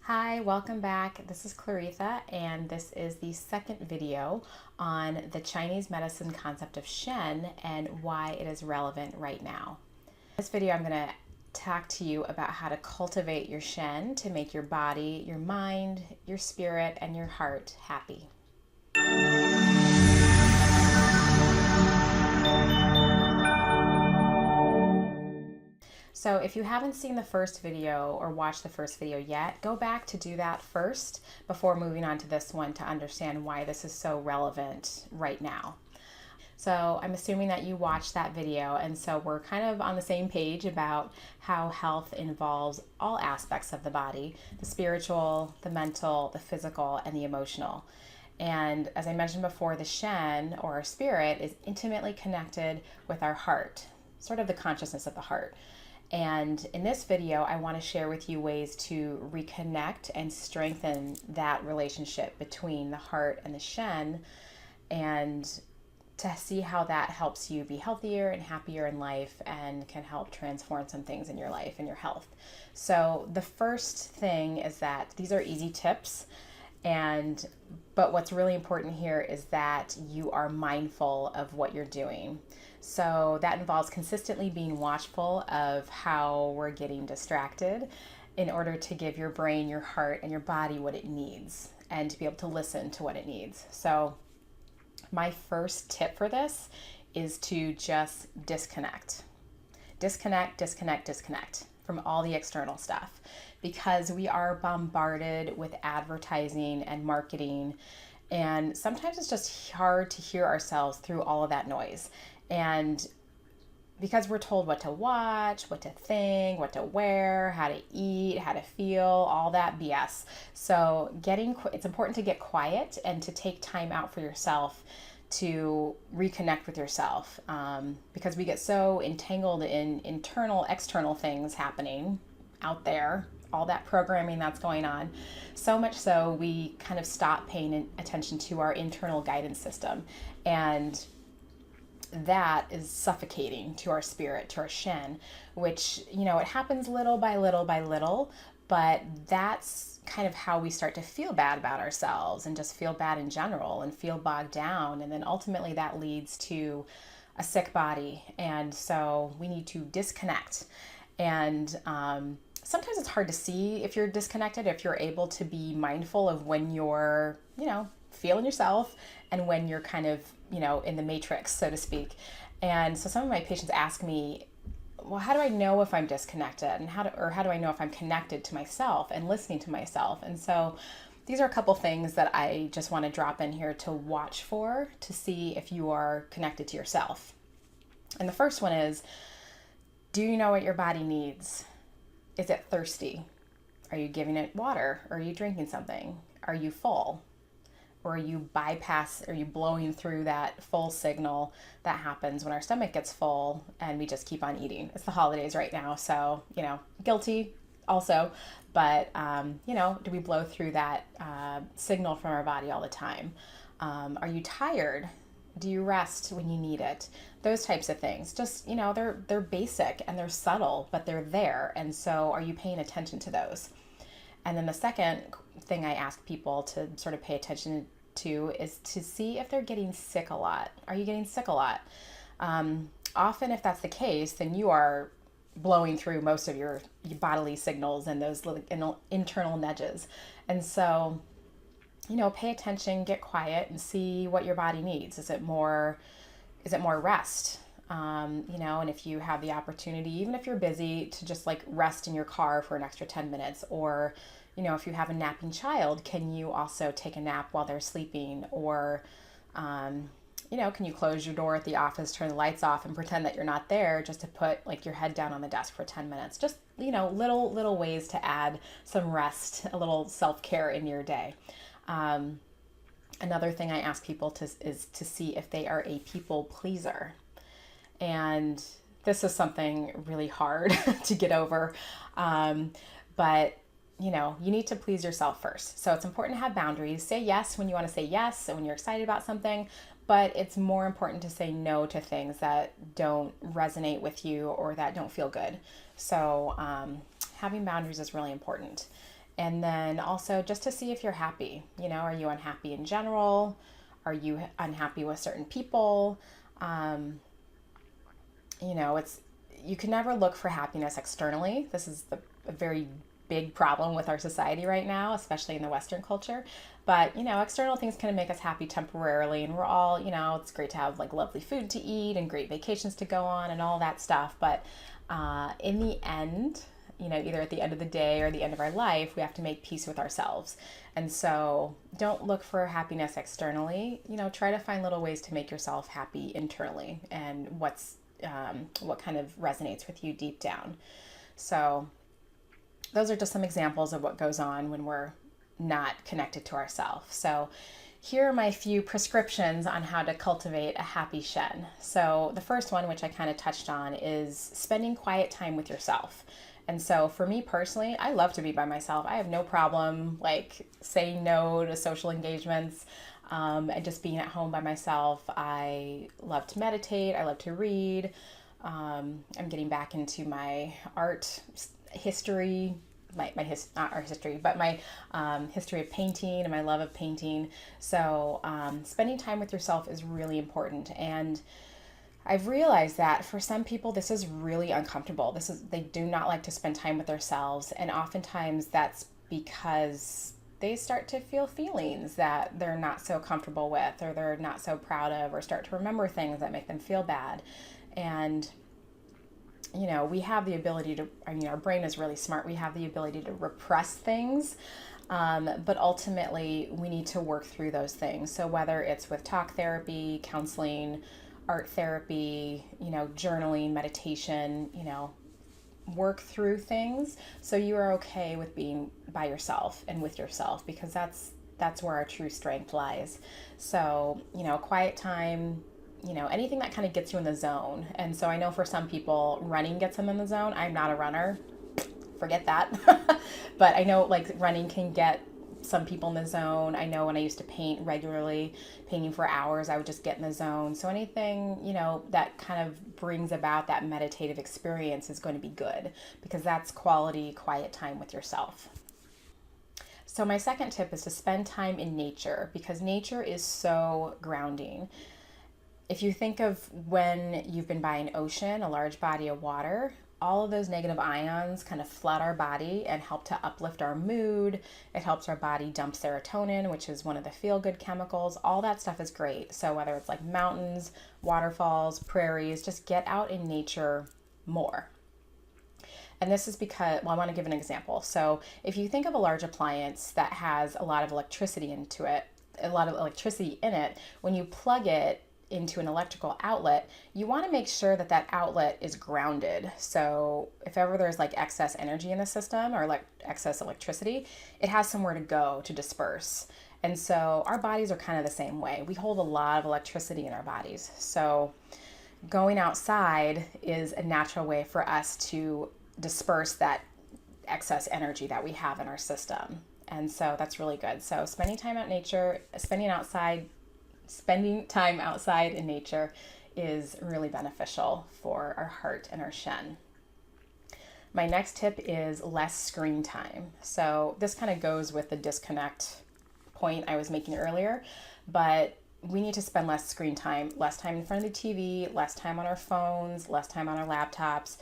Hi, welcome back. This is Claritha, and this is the second video on the Chinese medicine concept of Shen and why it is relevant right now. In this video, I'm going to talk to you about how to cultivate your Shen to make your body, your mind, your spirit, and your heart happy. So if you haven't seen the first video or watched the first video yet, go back to do that first before moving on to this one to understand why this is so relevant right now. So I'm assuming that you watched that video, and so we're kind of on the same page about how health involves all aspects of the body, the spiritual, the mental, the physical, and the emotional. And as I mentioned before, the Shen, or our spirit, is intimately connected with our heart, sort of the consciousness of the heart. And in this video, I want to share with you ways to reconnect and strengthen that relationship between the heart and the Shen, and to see how that helps you be healthier and happier in life and can help transform some things in your life and your health. So the first thing is that these are easy tips, but what's really important here is that you are mindful of what you're doing. So that involves consistently being watchful of how we're getting distracted in order to give your brain, your heart, and your body what it needs, and to be able to listen to what it needs. So my first tip for this is to just disconnect. Disconnect from all the external stuff, because we are bombarded with advertising and marketing, and sometimes it's just hard to hear ourselves through all of that noise. And because we're told what to watch, what to think, what to wear, how to eat, how to feel, all that BS. So it's important to get quiet and to take time out for yourself to reconnect with yourself, because we get so entangled in external things happening out there, all that programming that's going on, so much so we kind of stop paying attention to our internal guidance system, and that is suffocating to our spirit, to our Shen, which, it happens little by little, but that's kind of how we start to feel bad about ourselves and just feel bad in general and feel bogged down. And then ultimately that leads to a sick body. And so we need to disconnect. And sometimes it's hard to see if you're disconnected, if you're able to be mindful of when you're, feeling yourself and when you're kind of, in the matrix, so to speak. And so some of my patients ask me, well, how do I know if I'm disconnected, and how do I know if I'm connected to myself and listening to myself? And so these are a couple things that I just want to drop in here to watch for, to see if you are connected to yourself. And the first one is, do you know what your body needs? Is it thirsty? Are you giving it water? Are you drinking something? Are you full? Or are you blowing through that full signal that happens when our stomach gets full and we just keep on eating? It's the holidays right now, so, guilty also. But, do we blow through that signal from our body all the time? Are you tired? Do you rest when you need it? Those types of things. Just, they're basic and they're subtle, but they're there. And so are you paying attention to those? And then the second thing I ask people to sort of pay attention to is to see if they're getting sick a lot. Are you getting sick a lot? Often, if that's the case, then you are blowing through most of your bodily signals and those little internal nudges. And so, pay attention, get quiet, and see what your body needs. Is it more rest? And if you have the opportunity, even if you're busy, to just like rest in your car for an extra 10 minutes, or, if you have a napping child, can you also take a nap while they're sleeping? Or, can you close your door at the office, turn the lights off, and pretend that you're not there, just to put like your head down on the desk for 10 minutes? Just, little ways to add some rest, a little self-care in your day. Another thing I ask people is to see if they are a people pleaser. And this is something really hard to get over. But, you need to please yourself first. So it's important to have boundaries. Say yes when you want to say yes and when you're excited about something. But it's more important to say no to things that don't resonate with you or that don't feel good. So having boundaries is really important. And then also just to see if you're happy. Are you unhappy in general? Are you unhappy with certain people? It's you can never look for happiness externally. This is a very big problem with our society right now, especially in the Western culture. But external things can make us happy temporarily, and we're all, it's great to have like lovely food to eat and great vacations to go on and all that stuff. But in the end, either at the end of the day or the end of our life, we have to make peace with ourselves. And so don't look for happiness externally. Try to find little ways to make yourself happy internally, and what kind of resonates with you deep down. So those are just some examples of what goes on when we're not connected to ourselves. So here are my few prescriptions on how to cultivate a happy Shen. So the first one, which I kind of touched on, is spending quiet time with yourself. And so for me personally, I love to be by myself. I have no problem like saying no to social engagements, and just being at home by myself. I love to meditate. I love to read. I'm getting back into my art history, not art history, but my history of painting and my love of painting. So spending time with yourself is really important. And I've realized that for some people, this is really uncomfortable. They do not like to spend time with themselves. And oftentimes that's because they start to feel feelings that they're not so comfortable with, or they're not so proud of, or start to remember things that make them feel bad. And we have the ability to, our brain is really smart. We have the ability to repress things, but ultimately we need to work through those things. So whether it's with talk therapy, counseling, art therapy, journaling, meditation, work through things so you are okay with being by yourself and with yourself, because that's where our true strength lies. So, quiet time, anything that kind of gets you in the zone. And so I know for some people, running gets them in the zone. I'm not a runner. Forget that. But I know like running can get some people in the zone. I know when I used to paint regularly, painting for hours, I would just get in the zone. So anything, that kind of brings about that meditative experience is going to be good, because that's quality, quiet time with yourself. So my second tip is to spend time in nature, because nature is so grounding. If you think of when you've been by an ocean, a large body of water, all of those negative ions kind of flood our body and help to uplift our mood. It helps our body dump serotonin, which is one of the feel-good chemicals. All that stuff is great. So whether it's like mountains, waterfalls, prairies, just get out in nature more. And this is because, I want to give an example. So if you think of a large appliance that has a lot of electricity in it, when you plug it into an electrical outlet, you want to make sure that that outlet is grounded. So if ever there's like excess energy in the system, or excess electricity, it has somewhere to go to disperse. And so our bodies are kind of the same way. We hold a lot of electricity in our bodies. So going outside is a natural way for us to disperse that excess energy that we have in our system. And so that's really good. So spending time outside in nature is really beneficial for our heart and our Shen. My next tip is less screen time. So this kind of goes with the disconnect point I was making earlier, but we need to spend less screen time, less time in front of the TV, less time on our phones, less time on our laptops.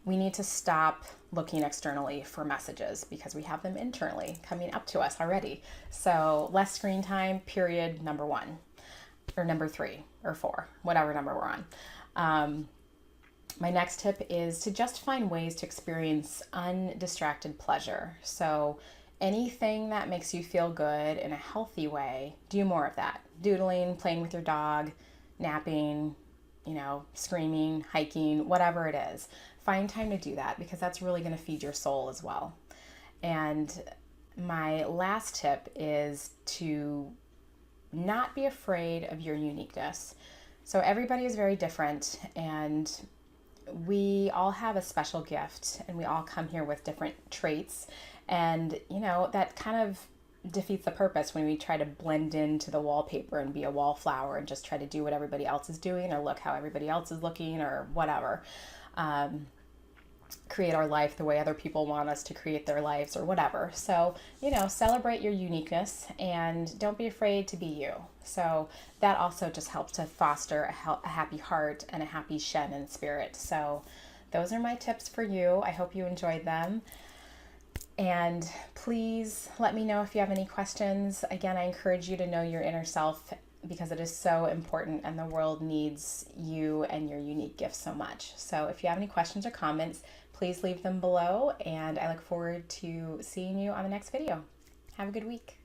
We need to stop looking externally for messages, because we have them internally coming up to us already. So less screen time, period, number one. Or number 3 or 4, whatever number we're on. My next tip is to just find ways to experience undistracted pleasure. So anything that makes you feel good in a healthy way, do more of that. Doodling, playing with your dog, napping, screaming, hiking, whatever it is. Find time to do that, because that's really going to feed your soul as well. And my last tip is to not be afraid of your uniqueness. So everybody is very different, and we all have a special gift, and we all come here with different traits. And, that kind of defeats the purpose when we try to blend into the wallpaper and be a wallflower and just try to do what everybody else is doing, or look how everybody else is looking, or whatever. create our life the way other people want us to create their lives or whatever. So, celebrate your uniqueness and don't be afraid to be you. So, that also just helps to foster a happy heart and a happy Shen in spirit. So, those are my tips for you. I hope you enjoyed them. And please let me know if you have any questions. Again, I encourage you to know your inner self because it is so important and the world needs you and your unique gifts so much. So if you have any questions or comments, please leave them below, and I look forward to seeing you on the next video. Have a good week.